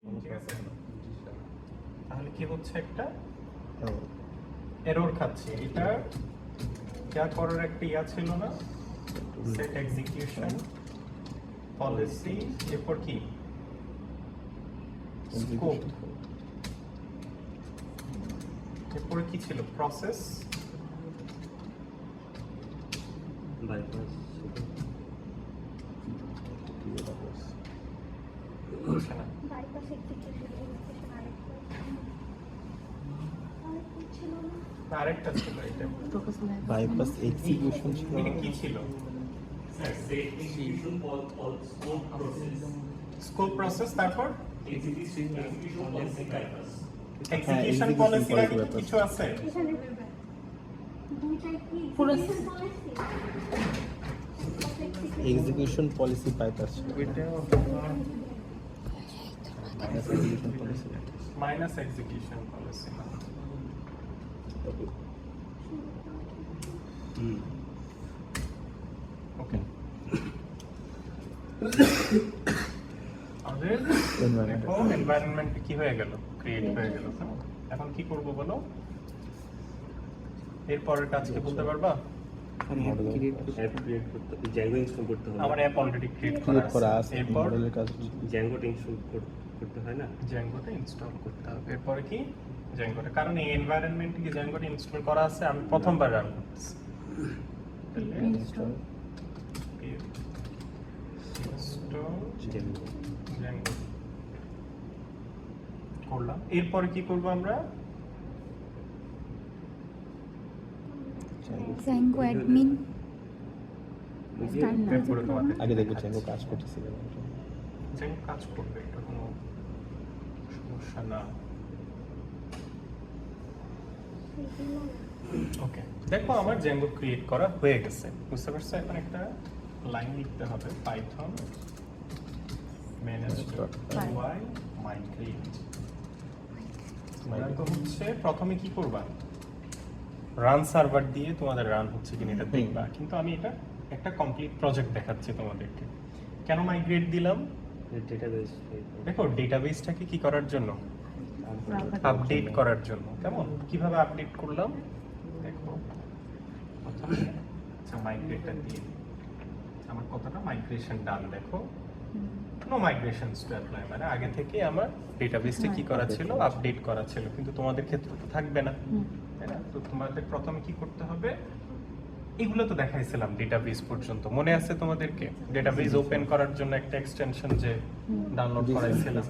ঠিক আছে, তাহলে কি হচ্ছে, একটা এরর খাচ্ছে। এটা যা করার একটা ইয়া ছিল না, সেট এক্সিকিউশন পলিসি, এরপর কি স্কোপ, এরপরে কি ছিল প্রসেস বাইপাস বুঝছে না, বাইপাস এক্সিকিউশন ছিল না, আরেকটা ছিল এটা, বাইপাস এক্সিকিউশন ছিল। এটা কি ছিল, স্কোপ প্রসেস, তারপর এক্সিকিউশন পলিসি নাকি কিছু আছে। এখানে দুইটাই কি পুরো এক্সিকিউশন পলিসি বাইপাস ছিল। Execution policy minus execution policy না, ওকে। আমাদের দেখো এনভায়রনমেন্ট কি হয়ে গেল, ক্রিয়েট হয়ে গেল। এখন কি করব বলো, এরপরের কাজ কি বলতে পারবা? অ্যাপ ক্রিয়েট করতে, জ্যাঙ্গো ইনস্টল করতে হবে। আমার অ্যাপ অলরেডি ক্রিয়েট ক্রিয়েট করা করা আছে, আছে। এরপর মডেলের কাজ জ্যাঙ্গোটা ইনস্টল করতে হয় না? জ্যাঙ্গোটা ইনস্টল করতে হবে। এরপরে কি জ্যাঙ্গোটা, কারণ এই এনভায়রনমেন্টে কি জ্যাঙ্গোটা ইনস্টল করা আছে, আমি প্রথমবার রান করতেছি। তাহলে ইনস্টল জ্যাঙ্গো জ্যাঙ্গো করলাম। এরপরে কি করব আমরা, Django admin ওই যে start বের করে তোমাদের আগে দেখবো চ্যাঙ্গো কাজ করতেছিল। জ্যাঙ্গো কাজ করবে, এটা কোনো সমস্যা না। ওকে, দেখো আমার জ্যাঙ্গো ক্রিয়েট করা হয়ে গেছে, বুঝতে পারছো? এখন একটা লাইন লিখতে হবে, পাইথন manage.py migrate। তোমরা তো হচ্ছে প্রথমে কি করবা, রান সার্ভার দিয়ে তোমাদের রান হচ্ছে কিনা এটা দেখবা, কিন্তু আমি এটা একটা কমপ্লিট প্রজেক্ট দেখাচ্ছি তোমাদেরকে। কেন মাইগ্রেট দিলাম, ডেটাবেস দেখো ডেটাবেসটাকে কি করার জন্য, আপডেট করার জন্য। কেমন, কিভাবে আপডেট করলাম দেখো, প্রথমে আচ্ছা মাইগ্রেটটা দিয়ে দিই। আমার কতটা মাইগ্রেশন ডান, দেখো নো মাইগ্রেশনস টু অ্যাপ্লাই, মানে আগে থেকে আমার ডেটাবেসটা কি করা ছিল, আপডেট করা ছিল, কিন্তু তোমাদের ক্ষেত্রে তো থাকবে না, তাই না? তো তোমাদের প্রথমে কি করতে হবে, এগুলো তো দেখাইছিলাম ডেটাবেস পর্যন্ত, মনে আছে তোমাদেরকে? ডেটাবেস ওপেন করার জন্য একটা এক্সটেনশন যে ডাউনলোড করাইছিলাম,